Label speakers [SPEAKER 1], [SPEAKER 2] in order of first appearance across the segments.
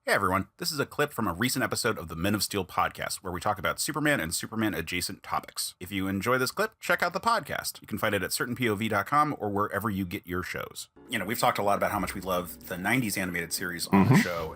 [SPEAKER 1] Hey everyone, this is a clip from a recent episode of the Men of Steel podcast where we talk about Superman and Superman adjacent topics. If you enjoy this clip, check out the podcast. You can find it at certainpov.com or wherever you get your shows. You know, we've talked a lot about how much we love the 90s animated series on the show,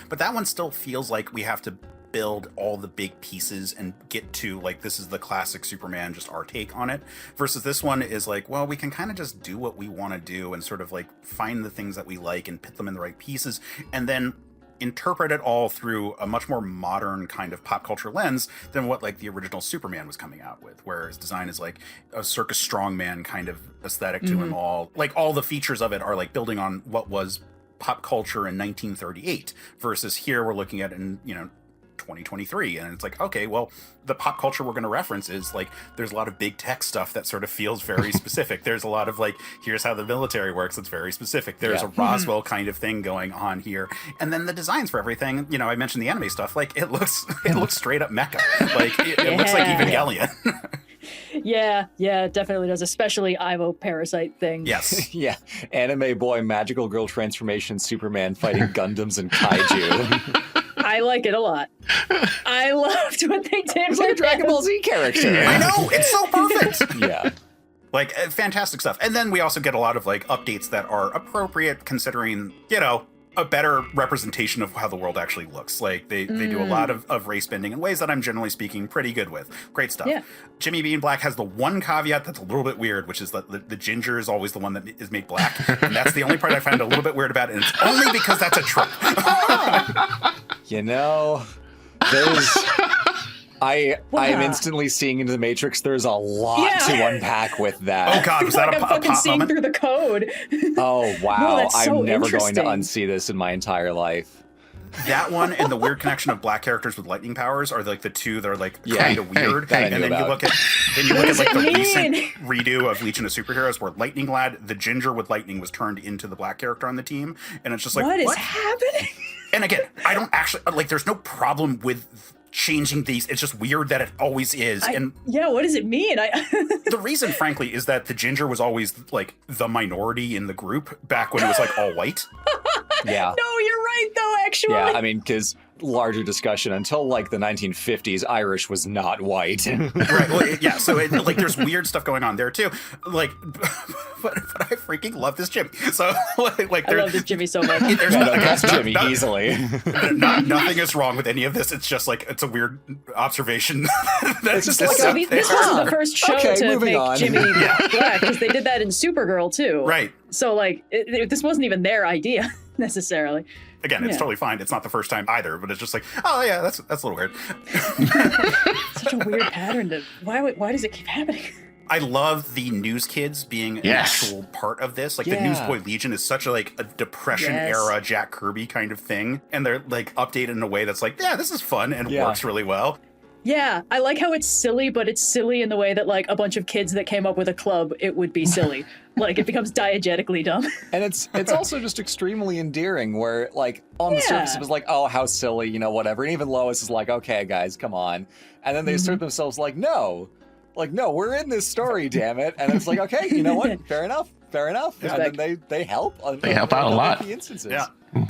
[SPEAKER 1] but that one still feels like we have to build all the big pieces and get to like, this is the classic Superman, just our take on it, versus this one is like, well, we can kind of just do what we want to do and sort of like find the things that we like and put them in the right pieces and then interpret it all through a much more modern kind of pop culture lens than what like the original Superman was coming out with, where his design is like a circus strongman kind of aesthetic to him all. Like all the features of it are like building on what was pop culture in 1938 versus here we're looking at in, 2023, and it's like, okay, well, the pop culture we're going to reference is like there's a lot of big tech stuff that sort of feels very specific. There's a lot of like, here's how the military works, it's very specific. There's a Roswell kind of thing going on here, and then the designs for everything, I mentioned the anime stuff, like it looks straight up Mecha, like it looks like Evangelion.
[SPEAKER 2] Yeah, it definitely does, especially Ivo Parasite thing.
[SPEAKER 1] Yes.
[SPEAKER 3] Yeah, anime boy, magical girl transformation, Superman fighting Gundams and kaiju.
[SPEAKER 2] I like it a lot. I loved what they did.
[SPEAKER 3] It's like a Dragon Ball Z character.
[SPEAKER 1] I know, it's so perfect.
[SPEAKER 3] Yeah.
[SPEAKER 1] Like, fantastic stuff. And then we also get a lot of, like, updates that are appropriate considering, a better representation of how the world actually looks. Like, they do a lot of race bending in ways that I'm generally speaking pretty good with. Great stuff. Yeah. Jimmy being black has the one caveat that's a little bit weird, which is that the ginger is always the one that is made black. And that's the only part I find a little bit weird about, and it's only because that's a trope.
[SPEAKER 3] There's... I am instantly seeing into the Matrix. There's a lot to unpack with that.
[SPEAKER 1] Oh God, was that
[SPEAKER 2] I'm fucking seeing through the code.
[SPEAKER 3] Oh wow,
[SPEAKER 2] No,
[SPEAKER 3] I'm never going to unsee this in my entire life.
[SPEAKER 1] That one and the weird connection of black characters with lightning powers are like the two that are like kind of weird.
[SPEAKER 3] And
[SPEAKER 1] then you look at like the recent redo of Legion of Superheroes where Lightning Lad, the ginger with lightning, was turned into the black character on the team, and it's just like
[SPEAKER 2] what is happening?
[SPEAKER 1] And again, I don't actually like. There's no problem with changing these. It's just weird that it always is.
[SPEAKER 2] What does it mean?
[SPEAKER 1] The reason, frankly, is that the ginger was always like the minority in the group back when it was like all white.
[SPEAKER 3] Yeah.
[SPEAKER 2] No, you're right though, actually.
[SPEAKER 3] Yeah, I mean, because larger discussion, until like the 1950s, Irish was not white.
[SPEAKER 1] Right. Well, yeah. So like, there's weird stuff going on there too. Like, but I freaking love this Jimmy. So like,
[SPEAKER 2] I love this Jimmy so much.
[SPEAKER 3] That's Jimmy easily.
[SPEAKER 1] Nothing is wrong with any of this. It's just like it's a weird observation.
[SPEAKER 3] It's just like
[SPEAKER 2] this wasn't the first show to make Jimmy black, because they did that in Supergirl too.
[SPEAKER 1] Right.
[SPEAKER 2] So like, this wasn't even their idea necessarily.
[SPEAKER 1] Again, it's totally fine. It's not the first time either, but it's just like, oh yeah, that's a little weird.
[SPEAKER 2] Such a weird pattern. Why does it keep happening?
[SPEAKER 1] I love the News Kids being an actual part of this. Like the Newsboy Legion is such a Depression era Jack Kirby kind of thing, and they're like updated in a way that's like, yeah, this is fun and works really well.
[SPEAKER 2] Yeah, I like how it's silly, but it's silly in the way that like a bunch of kids that came up with a club, it would be silly. Like it becomes diegetically dumb.
[SPEAKER 3] And it's also just extremely endearing where like on the surface it was like, oh, how silly, whatever. And even Lois is like, okay, guys, come on. And then they assert themselves like, no, we're in this story, damn it. And it's like, okay, you know what? Fair enough. And then they help.
[SPEAKER 4] They help out a lot.
[SPEAKER 3] Instances.
[SPEAKER 1] Yeah.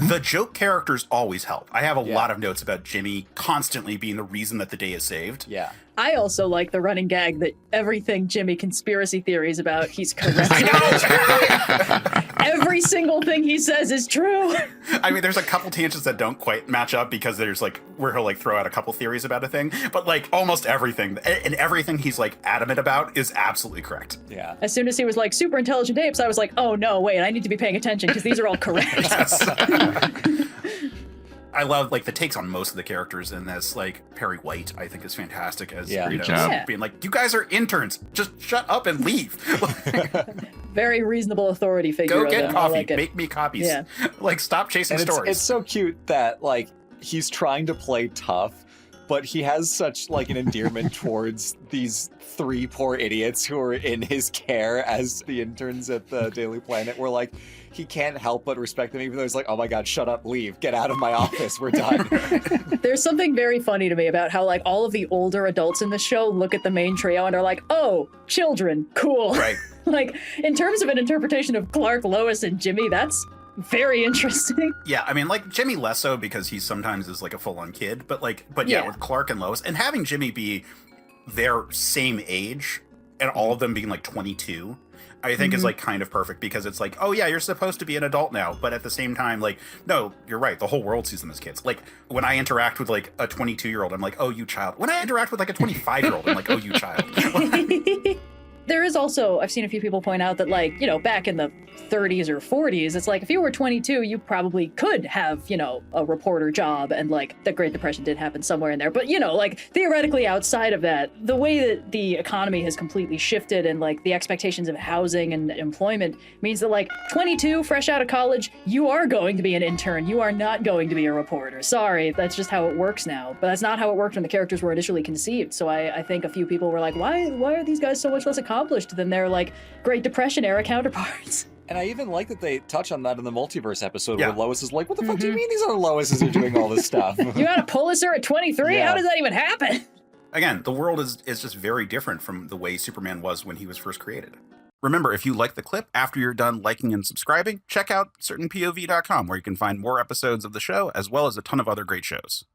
[SPEAKER 1] The joke characters always help. I have a lot of notes about Jimmy constantly being the reason that the day is saved.
[SPEAKER 3] Yeah.
[SPEAKER 2] I also like the running gag that everything Jimmy conspiracy theories about, he's correct. Every single thing he says is true.
[SPEAKER 1] I mean, there's a couple tangents that don't quite match up because there's like where he'll like throw out a couple theories about a thing, but like almost everything and everything he's like adamant about is absolutely correct.
[SPEAKER 3] Yeah.
[SPEAKER 2] As soon as he was like super intelligent apes, I was like, oh no, wait, I need to be paying attention because these are all correct.
[SPEAKER 1] I love like the takes on most of the characters in this. Like Perry White, I think is fantastic as being like, you guys are interns, just shut up and leave.
[SPEAKER 2] Very reasonable authority figure.
[SPEAKER 1] Go get coffee, make me copies. Yeah. Like stop chasing stories.
[SPEAKER 3] It's so cute that like he's trying to play tough, but he has such like an endearment towards these three poor idiots who are in his care as the interns at the Daily Planet. Where like he can't help but respect them, even though he's like, oh my god, shut up, leave, get out of my office, we're done.
[SPEAKER 2] There's something very funny to me about how like all of the older adults in the show look at the main trio and are like, oh, children, cool.
[SPEAKER 1] Right.
[SPEAKER 2] Like in terms of an interpretation of Clark, Lois, and Jimmy, that's very interesting.
[SPEAKER 1] Yeah, I mean, like Jimmy less so because he sometimes is like a full-on kid, but yeah, with Clark and Lois, and having Jimmy be their same age and all of them being like 22, I think is like kind of perfect, because it's like, oh yeah, you're supposed to be an adult now, but at the same time, like, no, you're right, the whole world sees them as kids. Like when I interact with like a 22-year-old, I'm like, oh, you child. When I interact with like a 25-year-old, I'm like, oh, you child.
[SPEAKER 2] There is also, I've seen a few people point out that, like, you know, back in the 30s or 40s, it's like if you were 22, you probably could have, you know, a reporter job, and like the Great Depression did happen somewhere in there. But, you know, like theoretically outside of that, the way that the economy has completely shifted and like the expectations of housing and employment means that like 22, fresh out of college, you are going to be an intern. You are not going to be a reporter. Sorry, that's just how it works now. But that's not how it worked when the characters were initially conceived. So I think a few people were like, why are these guys so much less accomplished than their like Great Depression era counterparts?
[SPEAKER 3] And I even like that they touch on that in the multiverse episode where Lois is like, what the fuck do you mean these other Loises are doing all this stuff?
[SPEAKER 2] You got a Pulitzer at 23?
[SPEAKER 3] Yeah.
[SPEAKER 2] How does that even happen?
[SPEAKER 1] Again, the world is just very different from the way Superman was when he was first created. Remember, if you like the clip, after you're done liking and subscribing, check out certainpov.com, where you can find more episodes of the show, as well as a ton of other great shows.